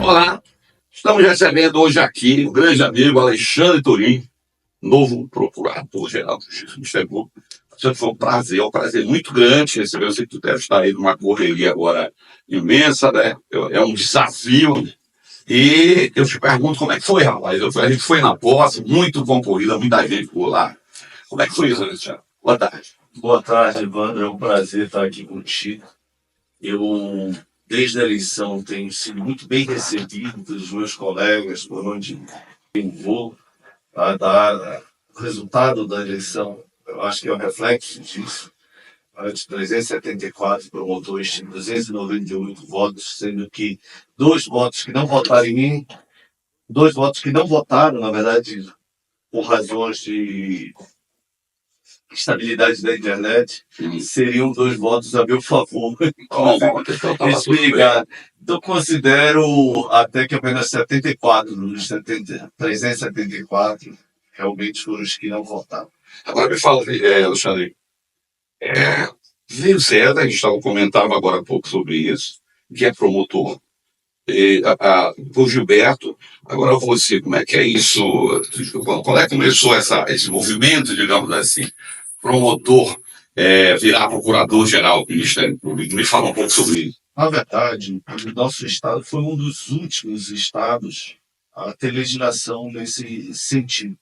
Olá, estamos recebendo hoje aqui o grande amigo Alexandre Turim, novo procurador-geral do Justiça do Ministério Público. Sempre foi um prazer muito grande receber. Eu sei que tu deve estar aí numa correria agora imensa, né? É um desafio. E eu te pergunto como é que foi, rapaz. A gente foi na posse, muito concorrida, muita gente por lá. Como é que foi isso, Alexandre? Boa tarde. Boa tarde, Evandro. É um prazer estar aqui contigo. Eu, desde a eleição, tenho sido muito bem recebido pelos meus colegas, por onde eu vou. O resultado da eleição, eu acho que é um reflexo disso. De 374 promotores, tinha 298 votos, sendo que 2 votos que não votaram em mim, 2 votos que não votaram, na verdade, por razões de estabilidade da internet, seriam 2 votos a meu favor. Explicar. Então, considero até que apenas 74 dos 374 realmente foram os que não votaram. Agora me fala, Alexandre, veio César, a gente comentava agora há pouco sobre isso, que é promotor, o Gilberto. Agora você, como é que é isso? Quando é que começou esse movimento, digamos assim, promotor virar procurador-geral do Ministério Público? Me fala um pouco sobre isso. Na verdade, o nosso estado foi um dos últimos estados a ter legislação nesse sentido.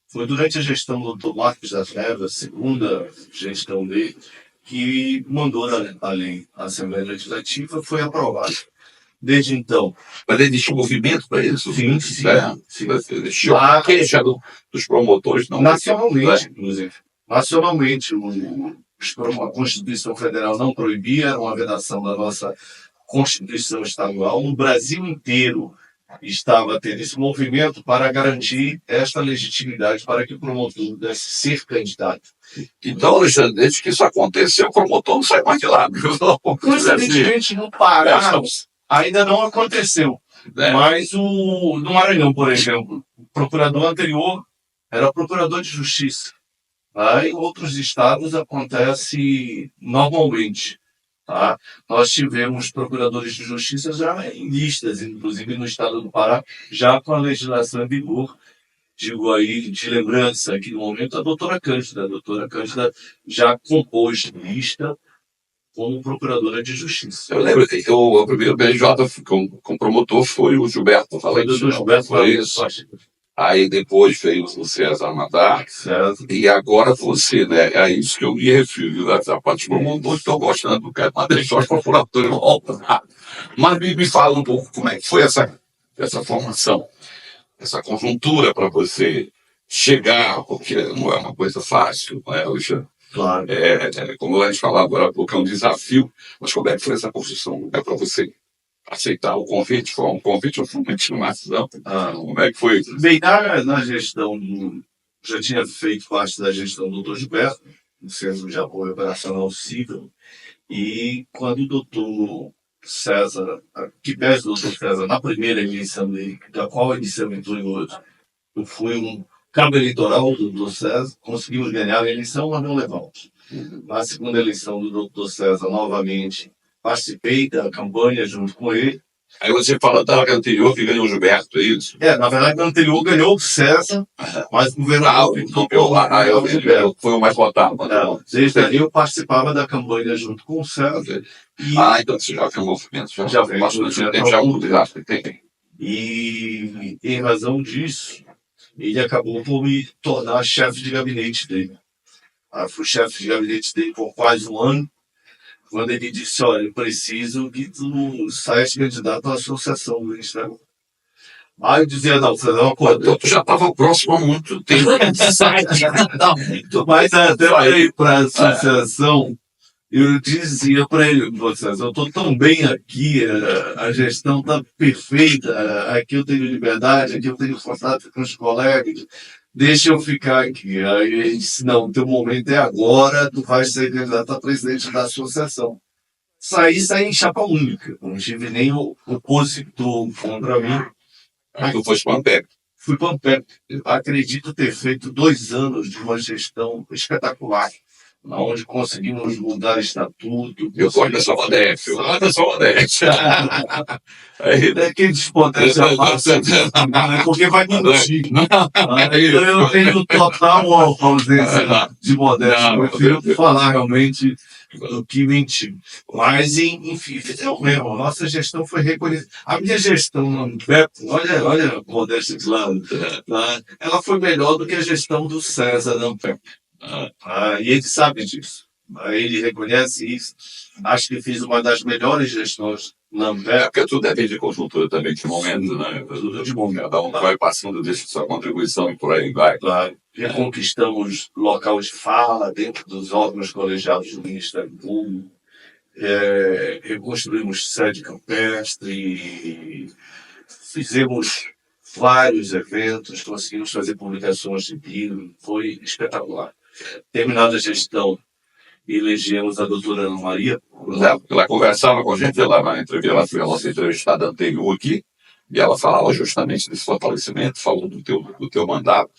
Foi durante a gestão do Dr. Marcos da Treva, a segunda gestão dele, que mandou a lei à Assembleia Legislativa, foi aprovada. Desde então. Mas existe um movimento para isso? Sim. Existe a queixa dos promotores? Não, nacionalmente, inclusive. Nacionalmente, a Constituição Federal não proibia, era uma vedação da nossa Constituição Estadual. No Brasil inteiro estava tendo esse movimento para garantir esta legitimidade para que o promotor pudesse ser candidato. Então, Alexandre, desde que isso aconteceu, o promotor não sai mais de lá. Coincidentemente, no Pará ainda não aconteceu. Mas no Maranhão, por exemplo, o procurador anterior era procurador de justiça. Em outros estados acontece normalmente. Nós tivemos procuradores de justiça já em listas, inclusive no estado do Pará, já com a legislação em vigor. Digo aí, de lembrança, aqui no momento, a doutora Cândida. A doutora Cândida já compôs lista como procuradora de justiça. Eu lembro que o primeiro BJ com promotor foi o Gilberto. Foi do Gilberto. Foi isso. Aí depois veio o César Madar, e agora você, né? É isso que eu me refiro. A parte dos promotores estão gostando do cara, mas deixou os procuradores voltar. Mas me fala um pouco como é que foi essa formação, essa conjuntura para você chegar, porque não é uma coisa fácil, não é, Alexandre? Claro. Como a gente falava agora há pouco, é um desafio, mas como é que foi essa construção? É para você aceitar o convite? Foi um convite ou foi uma intimação? Como é que foi isso? Bem, na gestão, já tinha feito parte da gestão do Dr. Gilberto, no Centro de Apoio Operacional Civil, e quando o doutor César, que pede o doutor César, na primeira eleição dele, da qual a eleição entrou em outra, eu fui um cabo eleitoral do doutor César, conseguimos ganhar a eleição, mas não levamos. Na segunda eleição do doutor César, novamente, participei da campanha junto com ele. Aí você fala da anterior que ganhou o Gilberto, é isso? Na verdade, na anterior ganhou o César, mas o governador o Gilberto foi o mais votado. Desde ali eu participava da campanha junto com o César. Então você já fez um movimento, já fez bastante tempo, já mudaste, tem. E em razão disso, ele acabou por me tornar chefe de gabinete dele. Fui chefe de gabinete dele por quase um ano. Quando ele disse, olha, eu preciso que tu saias candidato à associação do Ministério. Aí eu dizia, não, você não acordou. Tu já estava próximo há muito tempo. Mas até para ir para a associação, eu dizia para ele, vocês, eu estou tão bem aqui, a gestão está perfeita, aqui eu tenho liberdade, aqui eu tenho contato com os colegas, deixa eu ficar aqui. Aí ele disse, não, o teu momento é agora, tu vais ser candidato a presidente da associação. Saí em chapa única, não tive nem opositor contra mim. Tu foste para o Ampep. Fui para o Ampep. Acredito ter feito 2 anos de uma gestão espetacular. onde conseguimos mudar estatuto. Eu gosto dessa modéstia, eu gosto dessa modéstia. Aí, É que despotência máxima, porque vai mentir. Eu tenho total ausência de modéstia. Eu prefiro falar realmente do que mentir. Mas, enfim, fizemos mesmo. A nossa gestão foi reconhecida. A minha gestão, olha a modéstia de lado, tá? Ela foi melhor do que a gestão do César Lampep. E ele sabe disso. Ele reconhece isso. Acho que fiz uma das melhores gestões Lampep. Porque tudo depende de conjuntura também, de momento, né? Tudo de momento. Cada um vai passando, deixa sua contribuição e por aí vai. Claro. Reconquistamos local de fala dentro dos órgãos colegiados do Ministério Público. Reconstruímos sede campestre. Fizemos vários eventos, conseguimos fazer publicações de livro. Foi espetacular. Terminada a gestão, elegemos a doutora Ana Maria. Ela conversava com a gente, ela foi a nossa entrevistada anterior aqui, e ela falava justamente desse fortalecimento, falou do teu mandato,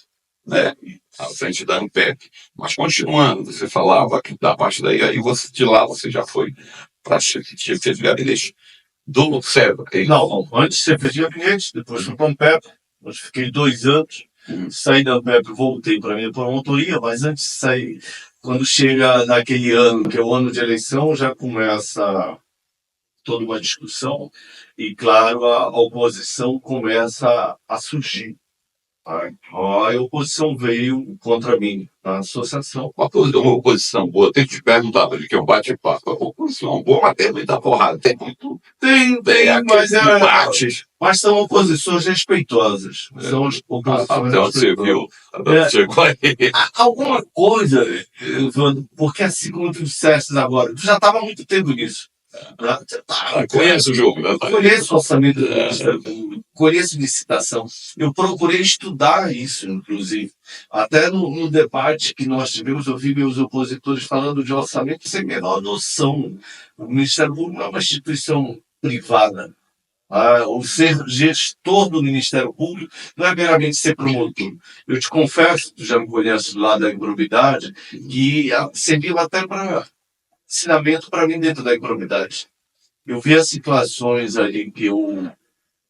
né, à frente da Ampep. Mas continuando, você falava que da parte daí, aí você, de lá você já foi para chefe de gabinete do César. Não, antes você fez gabinete, depois fui para a Ampep, onde fiquei 2 anos. Saí da Ampep, voltei para a minha promotoria, mas antes de sair, quando chega naquele ano, que é o ano de eleição, já começa toda uma discussão e, claro, a oposição começa a surgir. A oposição veio contra mim na associação. Uma oposição boa, tem que te perguntar, de que é um bate-papo. A oposição boa, mas tem muita porrada, tem muito. Tem, mas mas são oposições respeitosas. São as oposições até onde você viu, até onde chegou aí. Alguma coisa, porque assim como tu disseste agora, tu já estava há muito tempo nisso. Conhece o jogo, né? Conheço o orçamento do Ministério Público, conheço licitação. Eu procurei estudar isso, inclusive. Até no debate que nós tivemos, eu vi meus opositores falando de orçamento sem a menor noção. O Ministério Público não é uma instituição privada. O ser gestor do Ministério Público não é meramente ser promotor. Eu te confesso, tu já me conhece do lado da improbidade, que serviu até para ensinamento para mim dentro da improbidade. Eu via situações ali que eu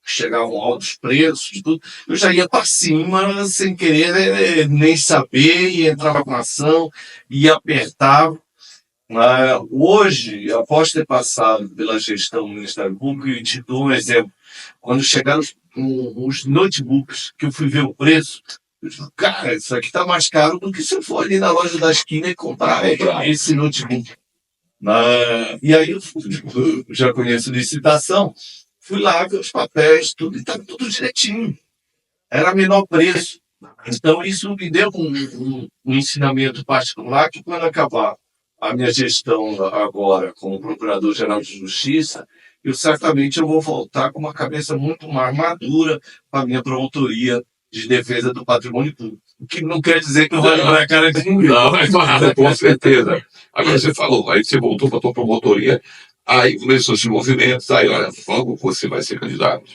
chegavam altos preços, tudo, eu já ia para cima sem querer nem saber, e entrava com ação, e apertava. Hoje, após ter passado pela gestão do Ministério Público, e te dou um exemplo, quando chegaram os notebooks, que eu fui ver o preço, eu digo, cara, isso aqui está mais caro do que se eu for ali na loja da esquina e comprar esse notebook. E aí eu já conheço licitação, fui lá ver os papéis, tudo, e estava tudo direitinho. Era menor preço. Então isso me deu um ensinamento particular que, quando acabar a minha gestão agora como Procurador-Geral de Justiça, certamente eu vou voltar com uma cabeça muito mais madura para a minha promotoria de defesa do patrimônio público. O que não quer dizer que eu vou levar a cara de ninguém. Não, com certeza. Agora você falou, aí você voltou para a tua promotoria, aí começou esse movimento, aí olha, vamos, você vai ser candidato.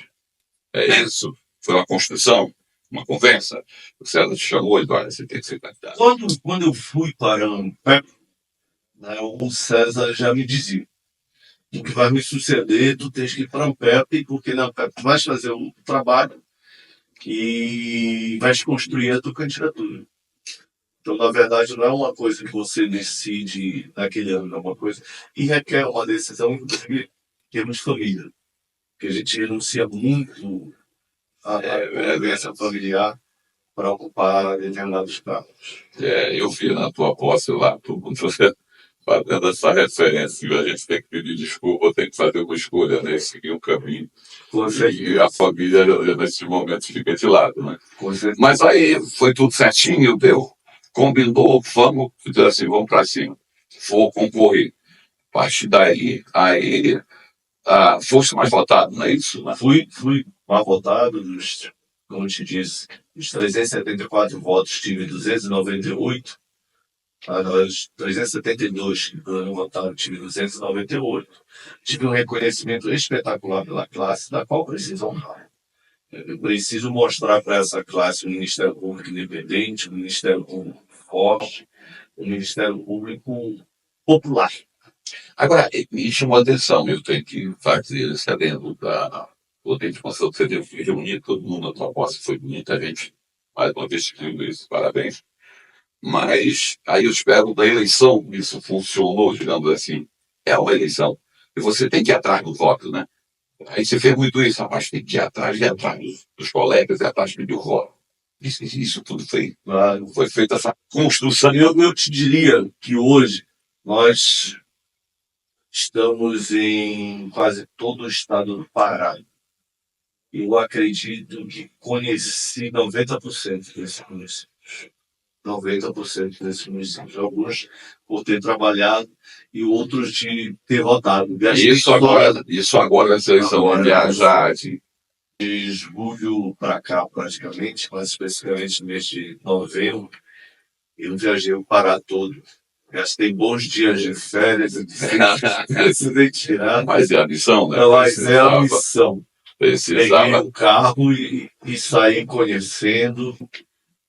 É isso. Foi uma construção, uma conversa. O César te chamou e olha, você tem que ser candidato. Quando eu fui para a Ampep, o César já me dizia: o que vai me suceder, tu tens que ir para a Ampep, porque na Ampep tu vais fazer o trabalho e vais construir a tua candidatura. Então, na verdade, não é uma coisa que você decide naquele ano, é uma coisa, e requer uma decisão em termos de família, que a gente renuncia muito à convivência familiar para ocupar determinados cargos. Eu vi na tua posse lá, tu fazendo essa referência, a gente tem que pedir desculpa, tem que fazer uma escolha, né? Seguir um caminho. E a família, nesse momento, fica de lado, né? Mas aí foi tudo certinho, deu. Combinou, vamos para cima. Vou concorrer. A partir daí, aí fosse mais votado, não é isso? Né? Fui mais votado, como te disse, dos 374 votos, tive 298. Dos 372 que votaram, tive 298. Tive um reconhecimento espetacular pela classe, da qual preciso honrar. Eu preciso mostrar para essa classe um Ministério Público independente, um Ministério Público forte, o Ministério Público popular. Agora, me chamou a atenção, eu tenho que fazer esse adendo da poder de conselho que você deu, que reunir todo mundo na tua posse, foi muita gente, mais uma vez te digo isso, parabéns. Mas aí eu espero da eleição, isso funcionou, digamos assim, é uma eleição, e você tem que ir atrás do voto, né? Aí você fez muito isso, rapaz, tem que ir atrás dos colegas, ir atrás do voto. Isso tudo foi feita essa construção. Eu te diria que hoje nós estamos em quase todo o estado do Pará. Eu acredito que conheci 90% desses municípios. 90% desses municípios. Alguns por ter trabalhado e outros de ter rodado. Isso agora vai ser de viajar. De julho para cá, praticamente, mais especificamente no mês de novembro, eu viajei o Pará todo. Gastei bons dias de férias, precisei tirar. Mas é a missão, né? Mas é a missão. Precisava. Peguei o carro e saí conhecendo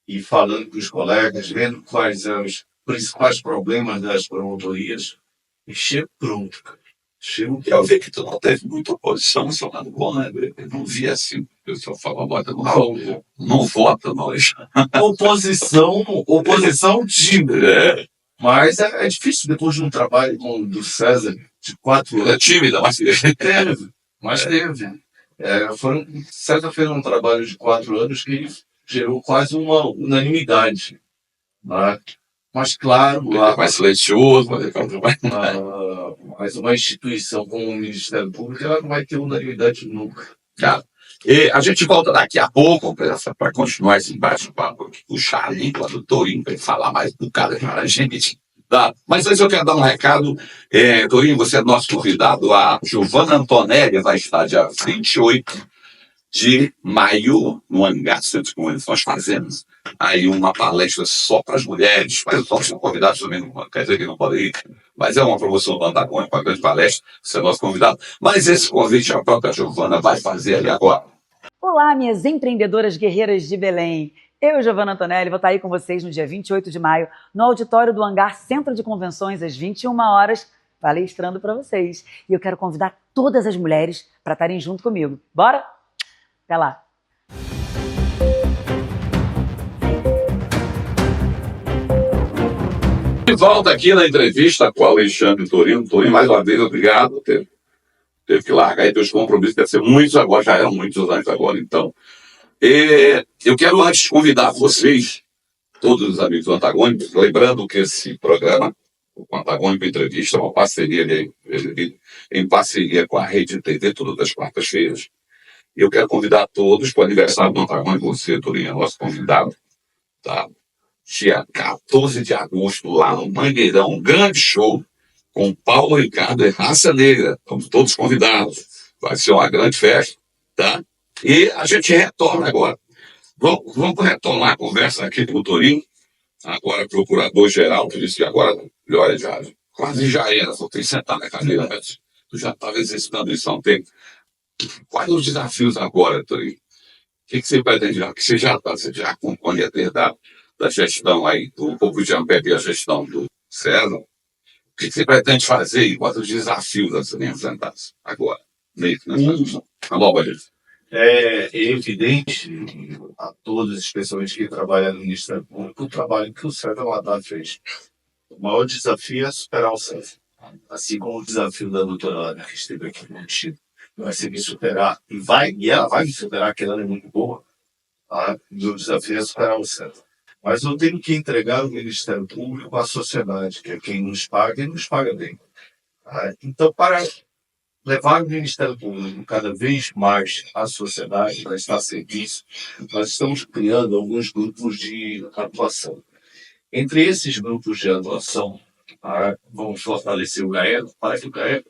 e falando com os colegas, vendo quais são os principais problemas das promotorias. E chego pronto, cara. Eu vi que tu não teve muita oposição, seu lado bom, né? Eu não vi assim, o pessoal fala, não vota nós. Oposição tímida. É. Mas é difícil, depois de um trabalho do César, de 4 anos. É tímida, mas teve. César fez um trabalho de 4 anos que gerou quase uma unanimidade. Mas claro, mais silencioso, mas uma instituição como o Ministério Público, ela não vai ter unanimidade nunca. Cara, e a gente volta daqui a pouco para continuar esse bate-papo, puxar a língua do Torinho para ele falar mais do cara para a gente. Tá? Mas antes eu quero dar um recado. Torinho, você é nosso convidado. A Giovana Antonelli vai estar dia 28 de maio no Hangar Centro de Convenções. Nós fazemos aí uma palestra só para as mulheres, mas os são convidados também, não quer dizer que não podem ir, mas é uma promoção do Antagônico, uma grande palestra, você é nosso convidado. Mas esse convite a própria Giovana vai fazer ali agora. Olá, minhas empreendedoras guerreiras de Belém. Eu, Giovana Antonelli, vou estar aí com vocês no dia 28 de maio, no auditório do Hangar Centro de Convenções, às 21 horas, palestrando para vocês. E eu quero convidar todas as mulheres para estarem junto comigo. Bora? Até lá! De volta aqui na entrevista com o Alexandre Torinho. Torinho, mais uma vez, obrigado. Teve que largar aí teus compromissos, deve ser muitos agora, já eram muitos anos agora, então. Eu quero antes convidar vocês, todos os amigos do Antagônico, lembrando que esse programa, o Antagônico Entrevista, é uma parceria em parceria com a Rede TV, todas as quartas-feiras. E eu quero convidar todos para o aniversário do Antagônico, você, Torinho, é nosso convidado, tá? Dia 14 de agosto, lá no Mangueirão, um grande show com Paulo Ricardo e Raça Negra. Estamos todos convidados. Vai ser uma grande festa, tá? E a gente retorna agora. Vamos retornar a conversa aqui com o Torinho, agora procurador-geral, por isso que agora, olha, quase já era, só tem que sentar na cadeira, mas tu já estava exercitando isso há um tempo. Quais os desafios agora, Torinho? O que você pretende já? Que você já acompanha desde da gestão aí, do pouco de Ampere e a gestão do César. O que você pretende fazer e quais os desafios a serem enfrentados agora, nessa gestão? A nova gestão. É evidente a todos, especialmente quem trabalha no Ministério Público, o trabalho que o César Haddad fez. O maior desafio é superar o César. Assim como o desafio da doutora Ana, que esteve aqui contigo, vai ser me superar, e ela vai me superar, que ela é muito boa. Tá? O desafio é superar o César. Mas eu tenho que entregar o Ministério Público à sociedade, que é quem nos paga e nos paga bem. Tá? Então, para levar o Ministério Público cada vez mais à sociedade, para estar a serviço, nós estamos criando alguns grupos de atuação. Entre esses grupos de atuação, vamos fortalecer o GAECO para que o GAECO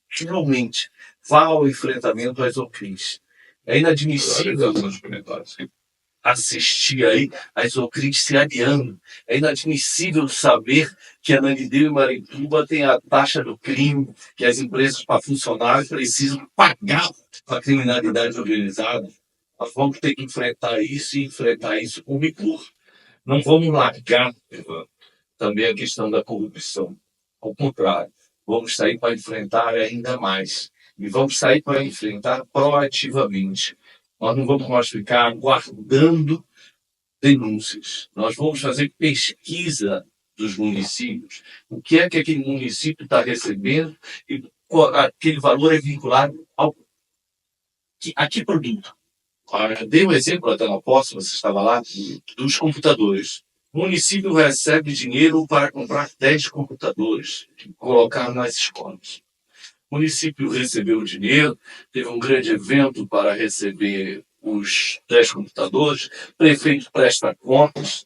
finalmente vá ao enfrentamento às OCRIs. É inadmissível assistir aí as OCRIs se aliando. É inadmissível saber que a Ananindeua e Marituba tem a taxa do crime, que as empresas para funcionar precisam pagar para a criminalidade organizada. Nós vamos ter que enfrentar isso e enfrentar isso com rigor. Não vamos largar, também a questão da corrupção. Ao contrário, vamos sair para enfrentar ainda mais. E vamos sair para enfrentar proativamente. Nós não vamos mais ficar aguardando denúncias. Nós vamos fazer pesquisa dos municípios. O que é que aquele município está recebendo e aquele valor é vinculado a que produto. Eu dei um exemplo até na posse, você estava lá, dos computadores. O município recebe dinheiro para comprar 10 computadores e colocar nas escolas. O município recebeu o dinheiro, teve um grande evento para receber os 10 computadores, o prefeito presta contas,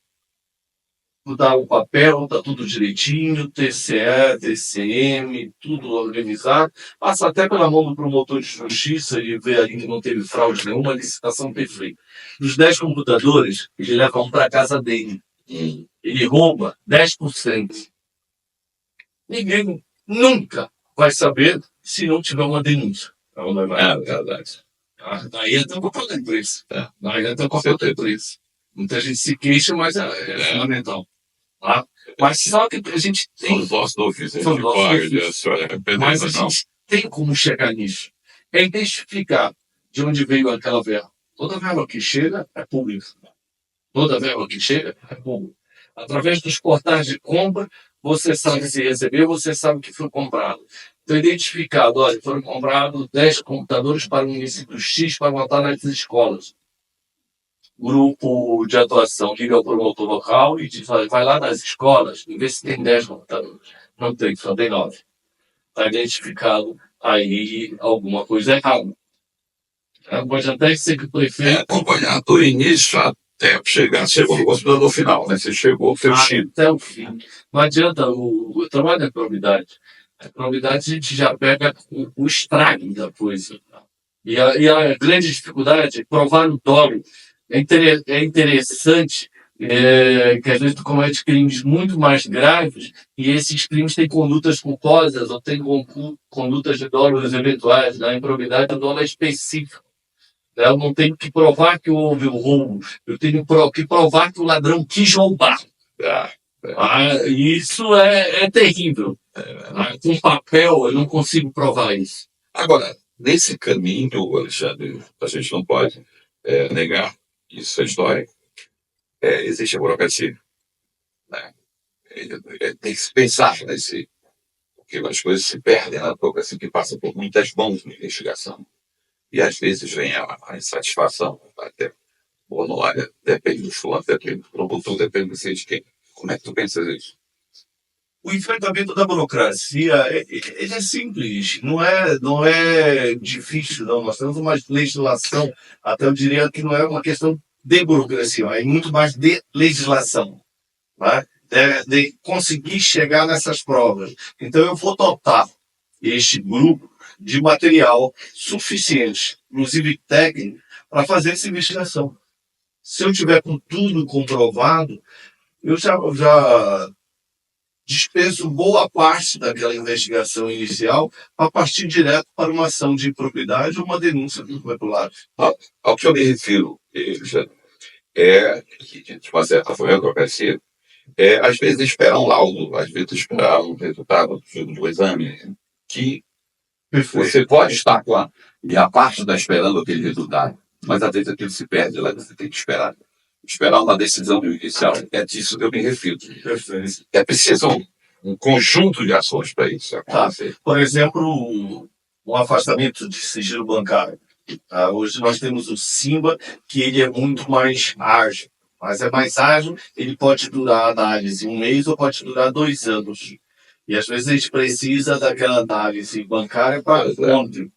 dá o papel, está tudo direitinho, TCE, TCM, tudo organizado, passa até pela mão do promotor de justiça e vê ali que não teve fraude nenhuma, a licitação perfeita. Dos 10 computadores, ele leva um para casa dele. Ele rouba 10%. Ninguém nunca vai saber se não tiver uma denúncia. É verdade. Daí entra o papel da empresa. Daí entra o papel da empresa. Muita gente se queixa, mas é fundamental. Tá? Mas só que a gente tem. São os nossos ofícios. São os nossos Mas a não. gente tem como chegar nisso. É identificar de onde veio aquela verba. Toda verba que chega é pública. Toda verba que chega é pública. Através dos portais de compra, você sabe se recebeu, você sabe que foi comprado. Então, identificado, olha, foram comprados 10 computadores para o município X para montar nas escolas. Grupo de atuação liga ao promotor local e diz, olha, vai lá nas escolas e vê se tem 10 computadores. Não tem, só tem 9. Está identificado aí alguma coisa errada. Pode até ser que o prefeito... acompanhar do início até chegar, chegou no computador final, né? Você chegou, fez o X. Até o fim. Não adianta, o trabalho da probidade. A probidade a gente já pega o estrago da coisa. E a grande dificuldade é provar o dolo. É interessante que às vezes tu comete crimes muito mais graves e esses crimes têm condutas culposas ou têm condutas de dólares eventuais. Na improbidade, o dolo é específico. Eu não tenho que provar que houve o roubo. Eu tenho que provar que o ladrão quis roubar. Isso é terrível. Com papel, eu não consigo provar isso. Agora, nesse caminho, Alexandre, a gente não pode negar, isso é histórico, existe a burocracia. Né? Tem que se pensar nesse... Porque as coisas se perdem na burocracia, que passa por muitas mãos na investigação. E às vezes vem a insatisfação, até olha, depende do fulano, depende do promotor, depende de quem. Como é que tu pensas isso? O enfrentamento da burocracia ele é simples, não é difícil, não. Nós temos uma legislação, até eu diria que não é uma questão de burocracia, é muito mais de legislação, né? De conseguir chegar nessas provas. Então eu vou dotar este grupo de material suficiente, inclusive técnico, para fazer essa investigação. Se eu tiver com tudo comprovado, eu já dispenso boa parte daquela investigação inicial para partir direto para uma ação de improbidade ou uma denúncia do regular. Ao que eu me refiro, que de uma certa forma a burocracia, às vezes esperar um laudo, às vezes esperar um resultado do exame, que você pode estar com a parte está esperando aquele resultado, mas às vezes aquilo se perde, lá você tem que esperar uma decisão judicial. É disso que eu me refiro. É preciso um conjunto de ações para isso acontecer. Por exemplo, o afastamento de sigilo bancário. Hoje nós temos o SIMBA, que ele é muito mais ágil. Mas é mais ágil, ele pode durar a análise 1 mês ou pode durar 2 anos. E às vezes a gente precisa daquela análise bancária para ontem.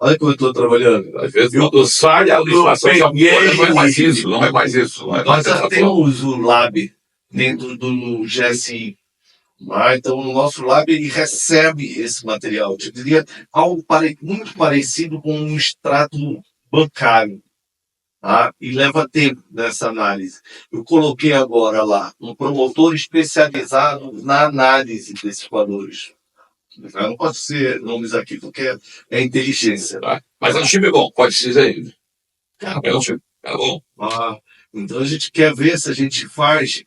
Olha como eu estou trabalhando. Às vezes eu saio a legislação não é mais isso, não é mais isso. Nós já temos o Lab dentro do GSI. Então o nosso Lab ele recebe esse material. Eu diria algo muito parecido com um extrato bancário. E leva tempo nessa análise. Eu coloquei agora lá um promotor especializado na análise desses valores. Não pode ser nomes aqui, porque é inteligência. Mas é um time bom, pode ser aí. É um time bom. Então a gente quer ver se a gente faz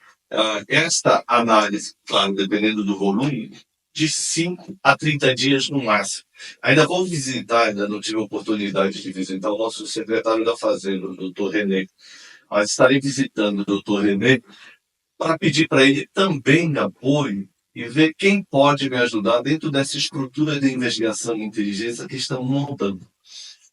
esta análise, claro, dependendo do volume, de 5 a 30 dias no máximo. Ainda vou visitar, ainda não tive a oportunidade de visitar o nosso secretário da Fazenda, o doutor René. Mas estarei visitando o doutor René para pedir para ele também apoio e ver quem pode me ajudar dentro dessa estrutura de investigação e inteligência que estamos montando.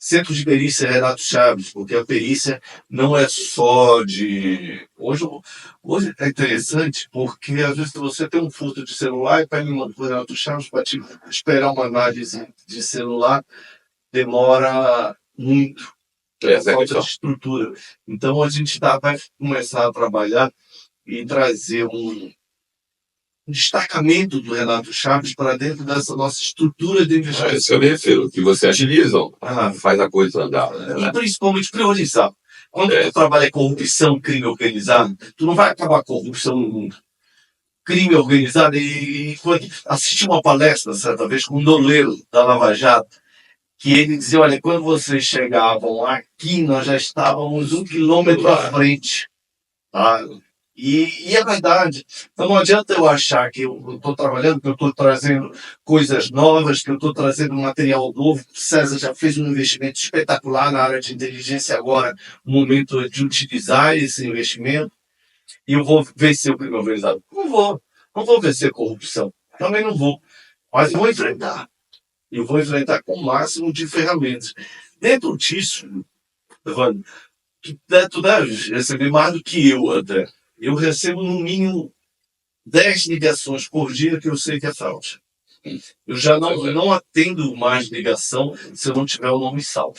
Centro de Perícia Renato Chaves, porque a perícia não é só de... Hoje é interessante porque às vezes você tem um furto de celular e pega o Renato Chaves para te esperar uma análise de celular, demora muito. Falta de estrutura. Então a gente vai começar a trabalhar e trazer um destacamento do Renato Chaves para dentro dessa nossa estrutura de investigação. Isso eu me refiro, que você agiliza, faz a coisa andar. Né? E principalmente priorizar. Quando tu trabalha com corrupção, crime organizado, tu não vai acabar a corrupção no mundo. Crime organizado, e assisti uma palestra certa vez com um doleiro da Lava Jato, que ele dizia, olha, quando vocês chegavam aqui, nós já estávamos 1 quilômetro à frente. Tá? E é verdade. Então não adianta eu achar que eu estou trabalhando, que eu estou trazendo coisas novas, que eu estou trazendo material novo. O César já fez um investimento espetacular na área de inteligência agora, o momento é de utilizar esse investimento. E eu vou vencer o crime organizado. Não vou vencer a corrupção. Também não vou. Mas vou enfrentar. E vou enfrentar com o máximo de ferramentas. Dentro disso, Evandro, tu deves receber mais do que eu, André. Eu recebo no mínimo 10 ligações por dia que eu sei que é fraude. Eu já não atendo mais ligação se eu não tiver o nome salvo.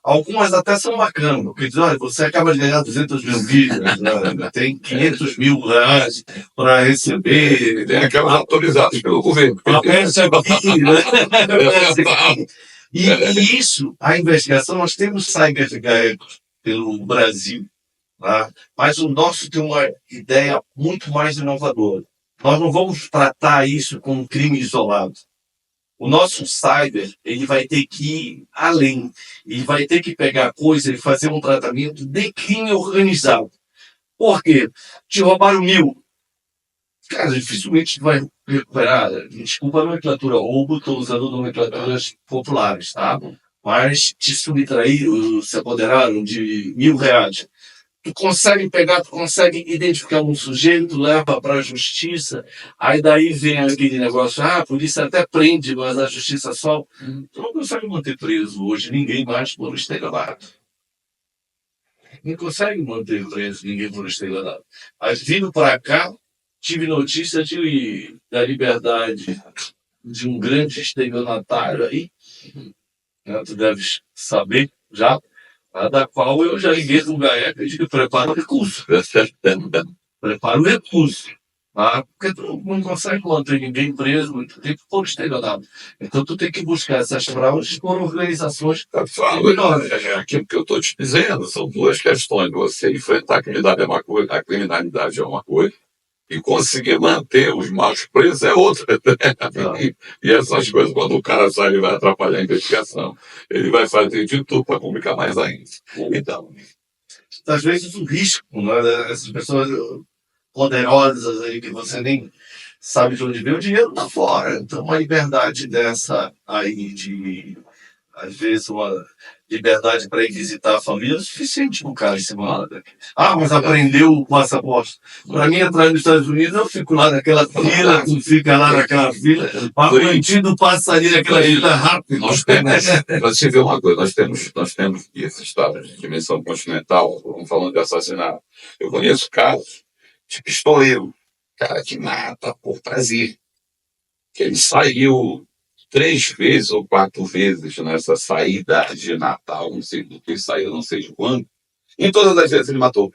Algumas até são bacanas, porque dizem, olha, você acaba de ganhar 200 mil vídeos, né? Tem 500 mil reais para receber. Tem aquelas autorizadas pelo governo. E isso, a investigação, nós temos cyberguerra pelo Brasil. Tá? Mas o nosso tem uma ideia muito mais inovadora. Nós não vamos tratar isso como um crime isolado. O nosso cyber, ele vai ter que ir além. Ele vai ter que pegar a coisa e fazer um tratamento de crime organizado. Por quê? Te roubaram 1.000. Cara, dificilmente vai recuperar. Desculpa a nomenclatura roubo, estou usando nomenclaturas populares, tá? Mas te subtraíram, se apoderaram de 1.000 reais. Tu consegue pegar, tu consegue identificar um sujeito, leva para a justiça, aí daí vem aquele negócio, a polícia até prende, mas a justiça só... Tu não consegue manter preso hoje ninguém mais por estelionato. Não consegue manter preso ninguém por estelionato. Mas vindo para cá, tive notícia da liberdade de um grande estelionatário aí, né, tu deves saber já, da qual eu já liguei no GAECA e digo, prepara o recurso. Prepara o recurso. Tá? Porque tu não consegue manter ninguém preso muito tempo por estelionato. Então tu tem que buscar essas fraudes por organizações menores. Aquilo que eu estou te dizendo são duas questões. Você enfrentar a criminalidade é uma coisa, e conseguir manter os maus presos é outra. E essas coisas, quando o cara sai, ele vai atrapalhar a investigação. Ele vai fazer de tudo para complicar mais ainda. Então, às vezes o risco, né? Essas pessoas poderosas aí que você nem sabe de onde veio, o dinheiro está fora. Então uma liberdade dessa aí de, às vezes, uma liberdade para ir visitar a família é suficiente para o cara se manda. Mas aprendeu o passaporte. Para mim, entrar nos Estados Unidos, eu fico lá naquela fila, tu fica lá naquela fila, para o bandido passa ali naquela fila rápido. Você vê uma coisa, nós temos esse estado de dimensão continental, vamos falando de assassinato. Eu conheço casos de pistoleiro, cara que mata por prazer. Que ele saiu 3 vezes ou 4 vezes nessa saída de Natal, não sei do que saiu, não sei de quando. Em todas as vezes ele matou.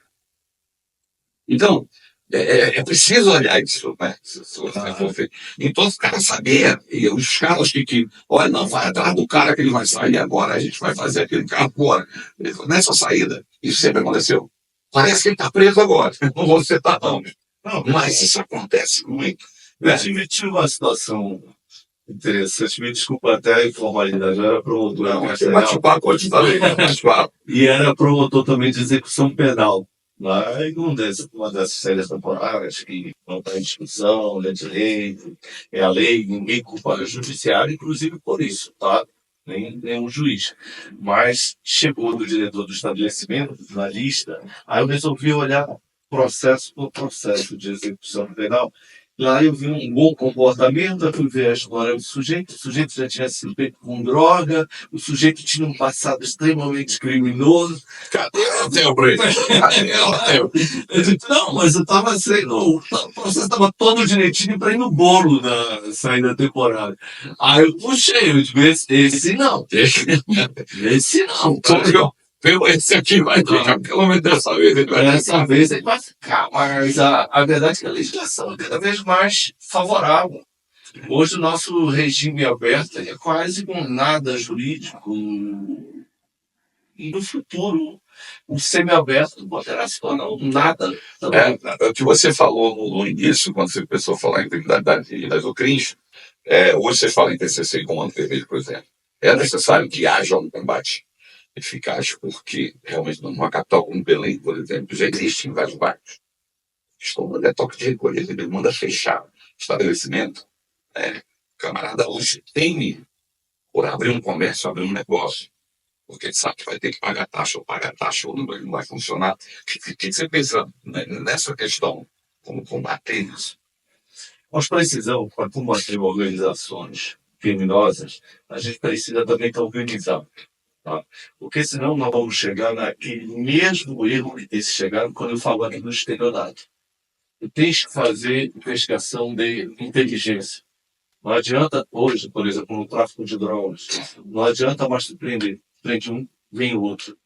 Então, é preciso olhar isso, né? Se você for ver. Então, os caras saber, e os caras que olha, não, vai atrás do cara que ele vai sair agora, a gente vai fazer aquele cara agora. Nessa saída, isso sempre aconteceu. Parece que ele está preso agora. Não vou citar não. Mas isso acontece muito. Eu tive uma situação interessante, me desculpa até a informalidade, eu era promotor bate-papo, e era promotor também de execução penal. Lá em uma das séries temporárias que não está em discussão, é de lei, é a lei, ninguém culpa o judiciário, inclusive por isso, tá? Nem um juiz. Mas chegou do diretor do estabelecimento, na lista, aí eu resolvi olhar processo por processo de execução penal. Lá eu vi um bom comportamento, eu fui ver a história do sujeito, o sujeito já tinha sido pego com droga, o sujeito tinha um passado extremamente criminoso. Cadê o teu, Breno? Cadê o teu? Eu disse, não, mas eu tava sendo. O processo estava todo direitinho para ir no bolo na saída da temporada. Aí eu puxei, eu disse, esse não. Esse não. Esse aqui vai ficar, pelo menos dessa vez ele vai Dessa vez ele vai ficar, mas a verdade é que a legislação é cada vez mais favorável. Hoje o nosso regime aberto é quase com nada jurídico. E no futuro, o semiaberto poderá se tornar um nada também. O que você falou no início, quando você começou a falar em criminalidade das OCRIs, hoje você fala em TCC e Comando Vermelho, por exemplo. É necessário que haja um combate eficaz, porque realmente numa capital como Belém, por exemplo, já existem vários bairros. Estão no toque de recolher, ele manda fechar estabelecimento. O camarada hoje teme por abrir um comércio, abrir um negócio, porque ele sabe que vai ter que pagar taxa, ou não vai funcionar. O que você pensa nessa questão? Como combater isso? Nós precisamos, para combater organizações criminosas, a gente precisa também estar organizado. Tá? Porque senão nós vamos chegar naquele mesmo erro que eles chegaram quando eu falo aqui do estelionato. Tu tens que fazer investigação de inteligência. Não adianta hoje, por exemplo, no tráfico de drogas, não adianta mais tu prender. Prende um, vem o outro.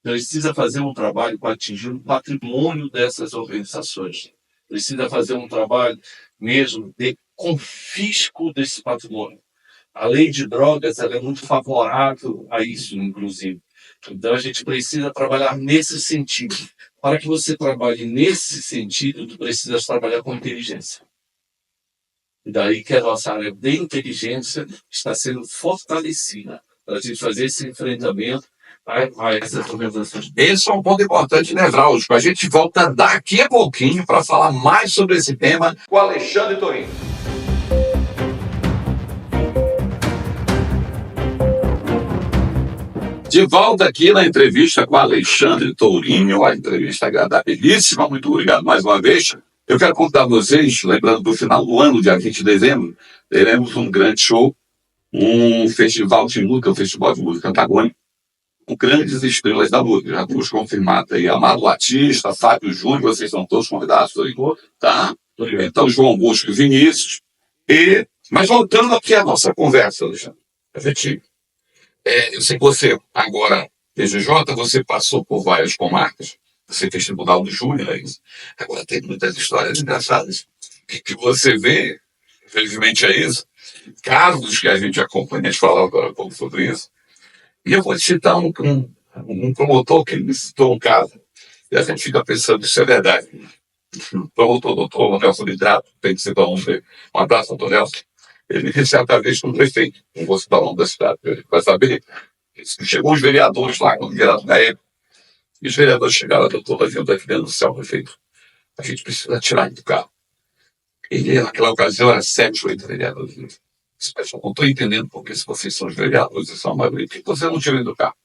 Precisa fazer um trabalho para atingir o patrimônio dessas organizações. Precisa fazer um trabalho mesmo de confisco desse patrimônio. A lei de drogas ela é muito favorável a isso, inclusive. Então, a gente precisa trabalhar nesse sentido. Para que você trabalhe nesse sentido, tu precisas trabalhar com inteligência. E daí que a nossa área de inteligência está sendo fortalecida para a gente fazer esse enfrentamento a essas organizações. Esse é um ponto importante, nevrálgico. A gente volta daqui a pouquinho para falar mais sobre esse tema com Alexandre Torim. De volta aqui na entrevista com Alexandre Tourinho, a entrevista agradabilíssima, muito obrigado mais uma vez. Eu quero contar a vocês, lembrando do final do ano, dia 20 de dezembro, teremos um grande show, um festival de música, um festival de música antagônica, com grandes estrelas da música. Já temos confirmado aí Amado Batista, Fábio Júnior, vocês são todos convidados aí, tá? Então, João Bosco e Vinícius. Mas voltando aqui à nossa conversa, Alexandre, a gente... eu sei que você, agora, PGJ, você passou por várias comarcas, você fez Tribunal do Júnior, é isso. Agora tem muitas histórias engraçadas que você vê, infelizmente é isso, casos que a gente acompanha, a gente falava agora um pouco sobre isso, e eu vou te citar um promotor que me citou um caso, e a gente fica pensando, isso é verdade. O promotor, doutor Nelson Lidrato, tem que citar um abraço, doutor Nelson. Ele disse certa vez com o prefeito, não vou citar o nome da cidade, para saber. Chegou os vereadores lá, quando vieram na época, e os vereadores chegaram, doutor, vindo aqui denunciar o prefeito. A gente precisa tirar ele do carro. Ele, naquela ocasião, era 7, 8 vereadores. Esse pessoal não estou entendendo porque se vocês são os vereadores e são a maioria, por que você não tira ele do carro?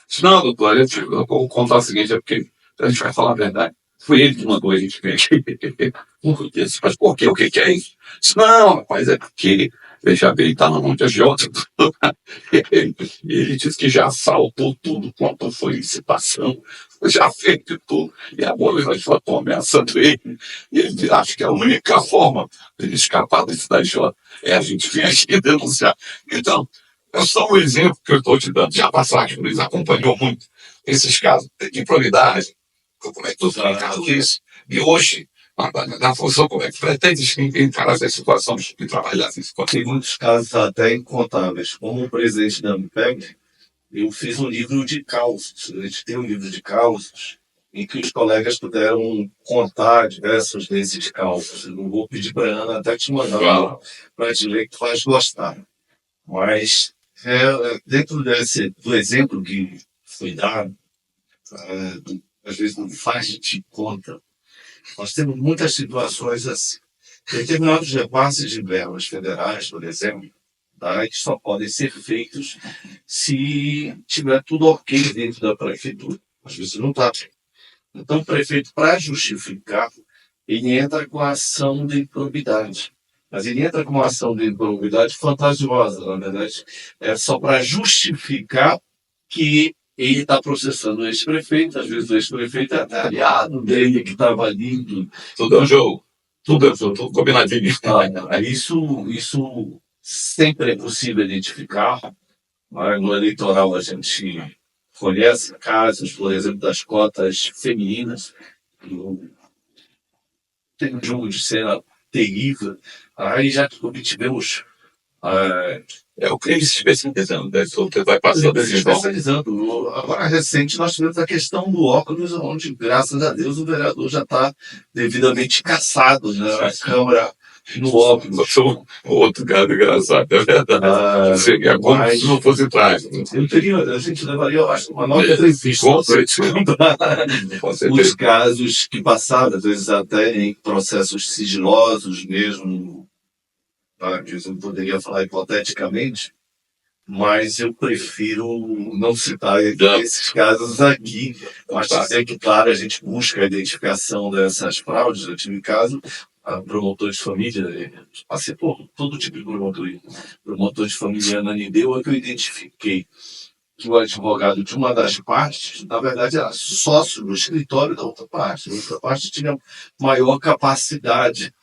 Disse, não, doutor, eu vou contar o seguinte, é porque a gente vai falar a verdade. Foi ele que mandou a gente vir aqui. Mas por quê? O que é isso? Disse, não, rapaz, é porque, veja bem, está na mão de agiota. Ele disse que já assaltou tudo quanto foi licitação, já fez de tudo. E agora nós só estamos ameaçando ele. E ele acha que a única forma de ele escapar desse da agiota é a gente vir aqui denunciar. Então, é só um exemplo que eu estou te dando. Já passaste por isso, acompanhou muito esses casos de improbidade. Como é que tu trabalha isso? E hoje, na função, como é que pretende encarar essas situações e trabalhar isso? Tem muitos casos até incontáveis. Como presidente da AMPEC, eu fiz um livro de causos. A gente tem um livro de causos em que os colegas puderam contar diversos desses causos. Eu não vou pedir para a Ana até te mandar para te ler, que tu vais gostar. Mas, dentro do exemplo que foi dado, às vezes não faz de conta. Nós temos muitas situações assim. Determinados repasses de verbas federais, por exemplo, tá, que só podem ser feitos se tiver tudo ok dentro da prefeitura. Às vezes não está. Então, o prefeito, para justificar, ele entra com a ação de improbidade. Mas ele entra com uma ação de improbidade fantasiosa, na verdade. É só para justificar que ele está processando o ex-prefeito, às vezes o ex-prefeito é até aliado dele que estava ali. Tudo é um jogo. Tudo combinadinho. Isso sempre é possível identificar. No eleitoral a gente conhece casos, por exemplo, das cotas femininas. Tem um jogo de cena terrível. Aí já obtivemos. É o crime se especializando, né? Você vai passando Se especializando. Agora, recente, nós tivemos a questão do óculos, onde, graças a Deus, o vereador já está devidamente caçado, né, na Câmara, no óculos. Eu sou outro cara engraçado, é verdade. Seria como se não fosse trágico. A gente levaria, eu acho, uma nova entrevista os casos que passaram, às vezes até em processos sigilosos mesmo, que eu poderia falar hipoteticamente, mas eu prefiro não citar esses casos aqui, mas dizer que, claro, a gente busca a identificação dessas fraudes. Eu tive caso, promotor de família, passei por todo tipo de promotoria. Promotor de família Ananideu é que eu identifiquei que o advogado de uma das partes, na verdade, era sócio do escritório da outra parte. A outra parte tinha maior capacidade.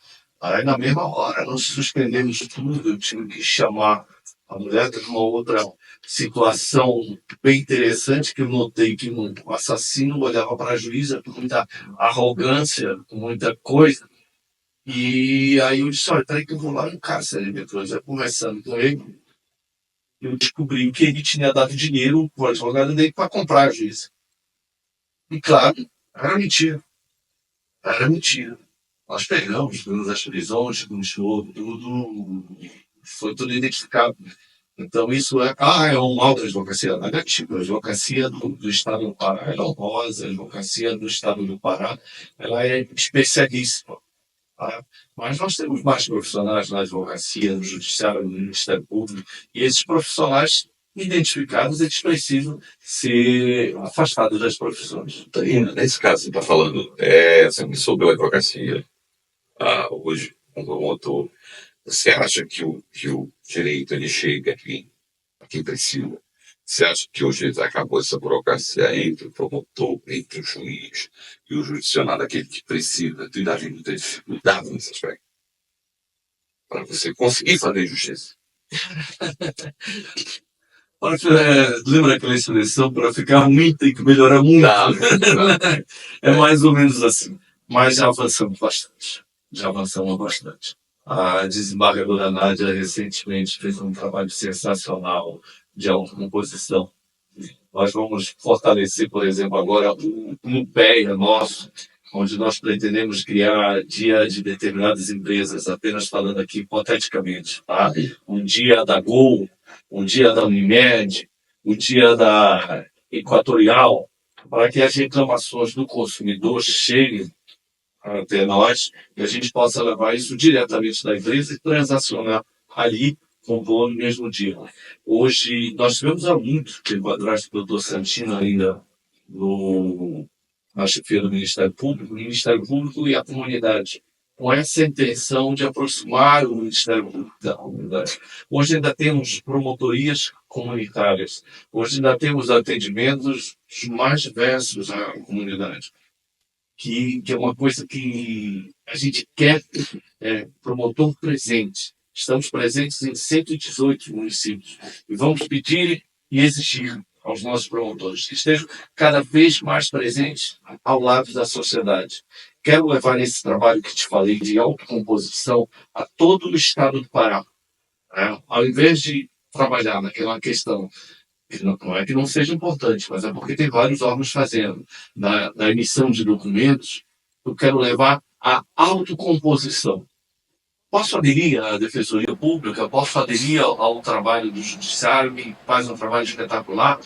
Aí, na mesma hora, nós suspendemos tudo. Eu tive que chamar a mulher. Teve uma outra situação bem interessante que eu notei que o assassino olhava para a juíza com muita arrogância, com muita coisa. E aí eu disse, olha, peraí que eu vou lá no cárcere. Eu já conversando com ele, eu descobri que ele tinha dado dinheiro para o advogado dele para comprar a juíza. E claro, era mentira. Era mentira. Nós pegamos as prisões, tudo, foi tudo identificado. Então isso é um mal da advocacia negativa. A advocacia do Estado do Pará é honrosa, a advocacia do Estado do Pará ela é especialíssima. Tá? Mas nós temos mais profissionais na advocacia, no judiciário, no Ministério Público, e esses profissionais identificados, eles precisam ser afastados das profissões. Nesse caso, você está falando sobre a advocacia. Hoje, um promotor, você acha que o direito ele chega a quem precisa? Você acha que hoje acabou essa burocracia entre o promotor, entre o juiz e o judicionário, aquele que precisa? Tu ainda tem muita dificuldade nesse aspecto para você conseguir fazer justiça? Lembra aquela expressão, para ficar ruim tem que melhorar muito? Não. É mais ou menos assim. Mas já avançamos bastante. A desembargadora Nádia recentemente fez um trabalho sensacional de autocomposição. Nós vamos fortalecer, por exemplo, agora o NUPEA nosso, onde nós pretendemos criar dia de determinadas empresas, apenas falando aqui hipoteticamente, tá? Um dia da Gol, um dia da Unimed, um dia da Equatorial, para que as reclamações do consumidor cheguem até nós e a gente possa levar isso diretamente da empresa e transacionar ali com o dono no mesmo dia. Hoje, nós tivemos há muito tempo atrás do doutor Santino ainda na chefia do Ministério Público, e a comunidade, com essa intenção de aproximar o Ministério Público da comunidade. Hoje ainda temos promotorias comunitárias, hoje ainda temos atendimentos mais diversos à comunidade, que é uma coisa que a gente quer promotor presente. Estamos presentes em 118 municípios e vamos pedir e exigir aos nossos promotores que estejam cada vez mais presentes ao lado da sociedade. Quero levar esse trabalho que te falei de autocomposição a todo o estado do Pará. Ao invés de trabalhar naquela questão, não é que não seja importante, mas é porque tem vários órgãos fazendo, na emissão de documentos, eu quero levar a autocomposição. Posso aderir à Defensoria Pública, posso aderir ao trabalho do Judiciário, que faz um trabalho espetacular,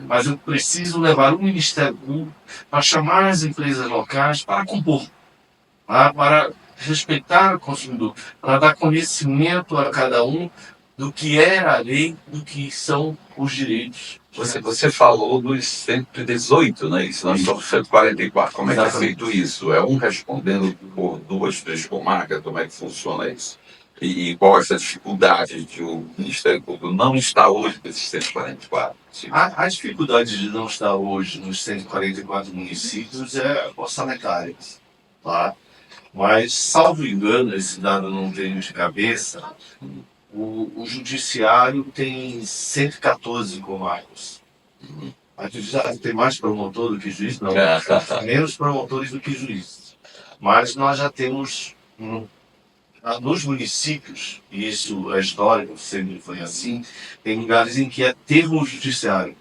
mas eu preciso levar o Ministério Público para chamar as empresas locais para compor, para respeitar o consumidor, para dar conhecimento a cada um do que é a lei, do que são os direitos. Você falou dos 118, né? Isso nós estamos 144. Como é que é feito isso? É um respondendo por 2, 3 comarcas? Como é que funciona isso? E qual é essa dificuldade de o Ministério Público não estar hoje nesses 144? A dificuldade de não estar hoje nos 144 municípios é orçamentária, tá? Mas, salvo engano, esse dado não tenho de cabeça, o Judiciário tem 114 comarcas. A Judiciário tem mais promotor do que juiz? Não. Menos promotores do que juízes. Mas nós já temos, nos municípios, e isso é histórico, sempre foi assim, tem lugares em que é termo judiciário.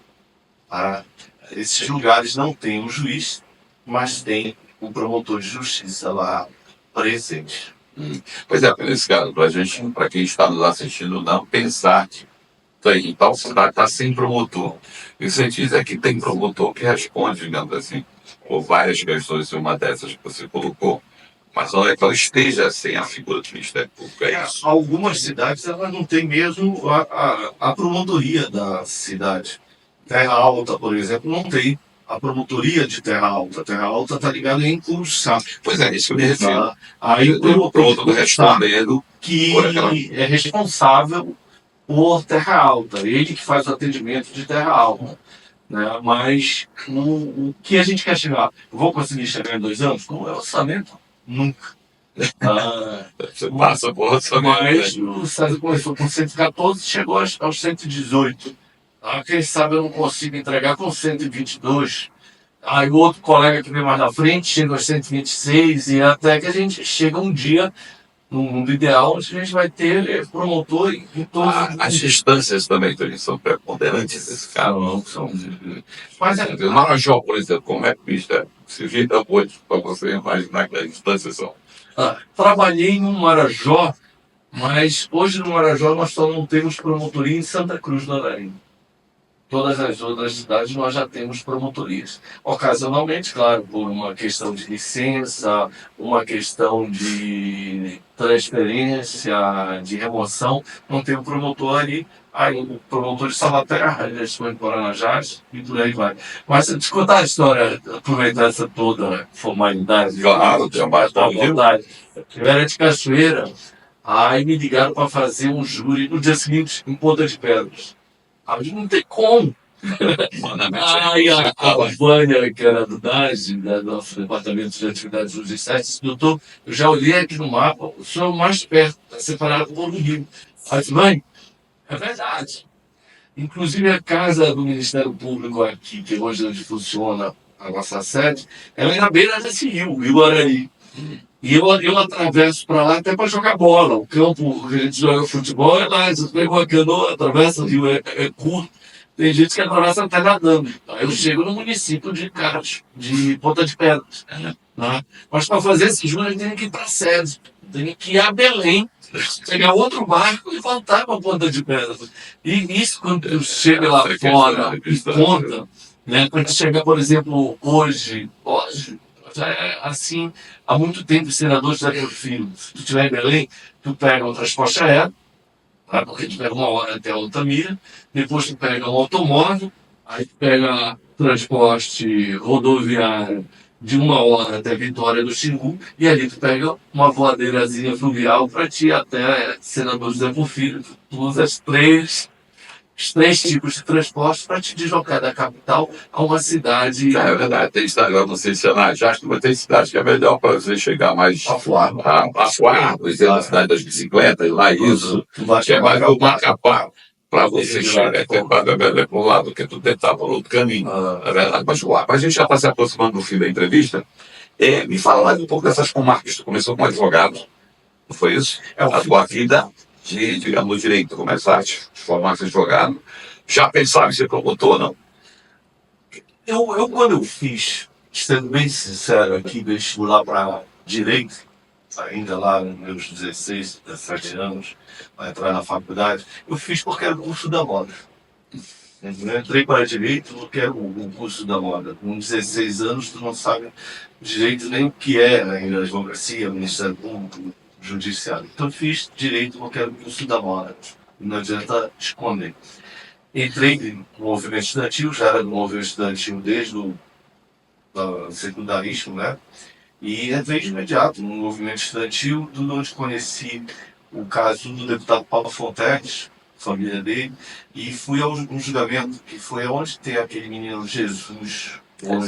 Tá? Esses lugares não têm o juiz, mas tem o promotor de justiça lá presente. Pois é, nesse caso, para quem está nos assistindo, não pensar que em tal cidade está sem promotor. E o que você diz é que tem promotor que responde, digamos assim, por várias questões, uma dessas que você colocou, mas não é que ela esteja sem a figura do Ministério Público, é isso. Algumas cidades elas não têm mesmo a promotoria da cidade. Terra Alta, por exemplo, não tem a promotoria de Terra Alta. Terra Alta está ligada em Curuçá. Pois é, isso que eu me refiro. Aí o promotor respondendo que é responsável por Terra Alta, ele que faz o atendimento de Terra Alta. Né? Mas o que a gente quer chegar? Vou conseguir chegar em 2 anos? Com o orçamento? Nunca. Você passa por orçamento. Mas o César começou com 114 e chegou aos 118. Quem sabe eu não consigo entregar com 122. Aí o outro colega que vem mais na frente chega aos 126 e até que a gente chega um dia no mundo ideal onde a gente vai ter promotor em todos as distâncias também são preponderantes nesse caso. Não são. Mas o Marajó, por exemplo, como é que se vira hoje para você imaginar que as distâncias são? Trabalhei no Marajó, mas hoje no Marajó nós só não temos promotoria em Santa Cruz do Ararim. Todas as outras cidades nós já temos promotorias. Ocasionalmente, claro, por uma questão de licença, uma questão de transferência, de remoção, não tem um promotor ali. Aí o promotor de Salvaterra, ele estou em Paranajás e por aí vai. Mas se eu te contar a história, aproveitar essa toda formalidade, claro, tem mais vontade. Eu era de Cachoeira, aí me ligaram para fazer um júri no dia seguinte em Ponta de Pedras. Aí não tem como. Aí a Vânia, que era do DAS, do nosso Departamento de Atividades Judiciais, disse: doutor, eu já olhei aqui no mapa, o senhor é o mais perto, está separado por um rio. Aí disse: mãe, é verdade. Inclusive a casa do Ministério Público aqui, que hoje é onde funciona a nossa sede, ela é na beira desse rio, o Rio Arari. E eu atravesso para lá até para jogar bola. O campo que a gente joga futebol é lá, você pega uma canoa, atravessa o rio, é curto. Tem gente que atravessa até nadando. Aí eu chego no município de Ponta de Pedras. Né? Mas para fazer esse júri, a gente tem que ir para a sede. Tem que ir a Belém, pegar outro barco e voltar para Ponta de Pedras. E isso, quando eu chego lá fora e conta, né? Quando chega, por exemplo, hoje, já é assim, há muito tempo os senadores já têm filho. Se tu estiver em Belém, tu pega um transporte aéreo, tá? Porque tu pega 1 hora até Altamira, depois tu pega um automóvel, aí tu pega transporte rodoviário de 1 hora até Vitória do Xingu, e ali tu pega uma voadeirazinha fluvial para ti até Senador José Porfírio. Tu usa os 3 tipos de transporte para te deslocar da capital a uma cidade. É verdade, tem cidade, eu não sei se é na Jasper, mas tem cidade que é melhor para você chegar mais a Afuá, por exemplo, a cidade das bicicletas, lá isso, que é mais o Macapá, para você chegar até para Belém por um lado, que tu tentar por outro caminho. É verdade, mas a gente já está se aproximando do fim da entrevista. Me fala mais um pouco dessas comarcas. Tu começou como advogado, não foi isso? A tua vida digamos, direito, começaste a formar-se advogado, já pensava em ser promotor ou não? Eu, quando eu fiz, sendo bem sincero aqui, vestibular para direito, ainda lá nos meus 16, 17 anos, para entrar na faculdade, eu fiz porque era o curso da moda. Eu entrei para Direito porque era o curso da moda. Com 16 anos, tu não sabe direito nem o que é ainda a advocacia, Ministério Público, Judiciário. Então eu fiz Direito porque era o curso da moda. Não adianta esconder. Entrei no movimento estudantil, já era do movimento estudantil desde o secundarismo, né? E entrei de imediato no movimento estudantil, de onde conheci o caso do deputado Paulo Fonteles, família dele, e fui ao julgamento, que foi onde tem aquele menino Jesus.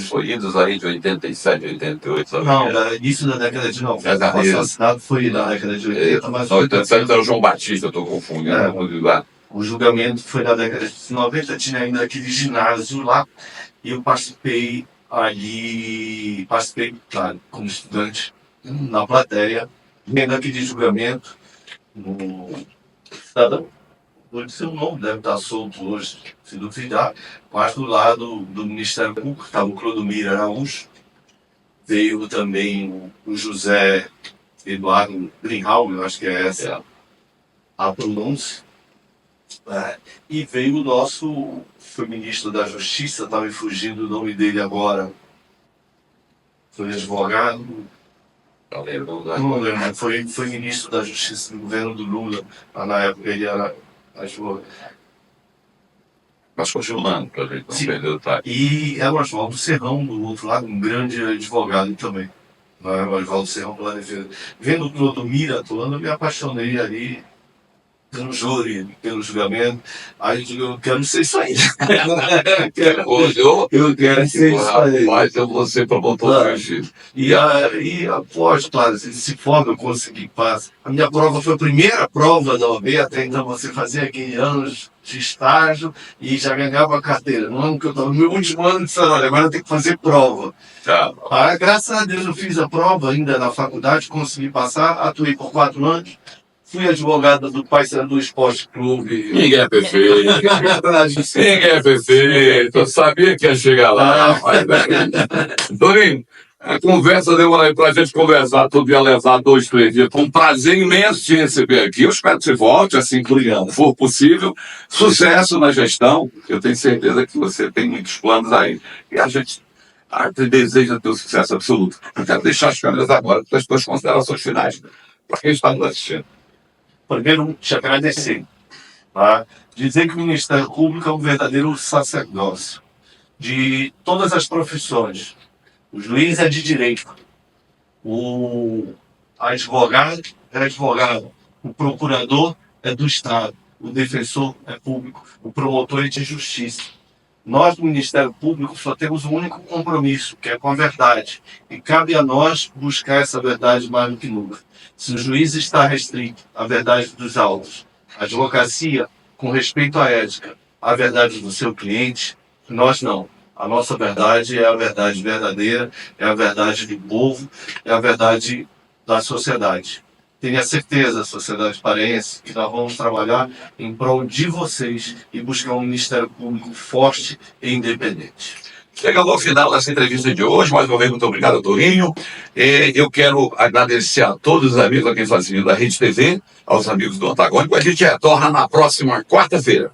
Foi idos aí de 87, 88, sabe? Não, início da década de 90. O assassinato foi na década de 80, mas... 87 era o João Batista, eu estou confundindo. O julgamento foi na década de 90, tinha ainda aquele ginásio lá, e eu participei ali, claro, como estudante, na plateia, vendo aquele julgamento, no cidadão, o seu nome deve estar solto hoje, se duvidar, mas do lado do Ministério Público, estava o Clodomir Araújo, veio também o José Eduardo Greenhalgh, eu acho que é essa a pronúncia, e veio o nosso, foi ministro da Justiça, estava me fugindo o nome dele agora, foi advogado, não lembro, foi ministro da Justiça no governo do Lula, na época ele era advogado. Mas continuando, para a gente não perder o time. E era o Oswaldo Serrão, do outro lado, um grande advogado também. O Oswaldo Serrão pela defesa. Vendo o Clodomir atuando, eu me apaixonei ali pelo júri, pelo julgamento. Aí eu digo, eu quero ser isso aí. Eu quero ser isso aí. Mas eu vou ser promotor de justiça. E após, claro, se forma eu consegui passar. A minha prova foi a primeira prova da OAB, até então você fazia aqueles anos de estágio e já ganhava a carteira. No ano que eu estava, no meu último ano, disse, olha, agora eu tenho que fazer prova. Graças a Deus eu fiz a prova ainda na faculdade, consegui passar, atuei por 4 anos. Fui advogada do Paysandu Esporte Clube. Ninguém é perfeito. Ninguém é perfeito. Eu sabia que ia chegar lá. Torinho, a conversa demora aí pra gente conversar todo dia, levar 2, 3 dias. Foi um prazer imenso te receber aqui. Eu espero que você volte, assim que for possível. Sucesso na gestão. Eu tenho certeza que você tem muitos planos aí. E a gente deseja ter um sucesso absoluto. Eu quero deixar as câmeras agora para as tuas considerações finais. Para quem está nos assistindo. Primeiro, te agradecer. Tá? Dizer que o Ministério Público é um verdadeiro sacerdócio de todas as profissões. O juiz é de direito, o advogado é advogado, o procurador é do Estado, o defensor é público, o promotor é de justiça. Nós, do Ministério Público, só temos um único compromisso, que é com a verdade. E cabe a nós buscar essa verdade mais do que nunca. Se o juiz está restrito à verdade dos autos, a advocacia, com respeito à ética, à verdade do seu cliente, nós não. A nossa verdade é a verdade verdadeira, é a verdade do povo, é a verdade da sociedade. Tenha certeza, sociedade paraense, que nós vamos trabalhar em prol de vocês e buscar um Ministério Público forte e independente. Chegando ao final dessa entrevista de hoje, mais uma vez, muito obrigado, Torinho. Eu quero agradecer a todos os amigos aqui da Rede TV, aos amigos do Antagônico. A gente retorna na próxima quarta-feira.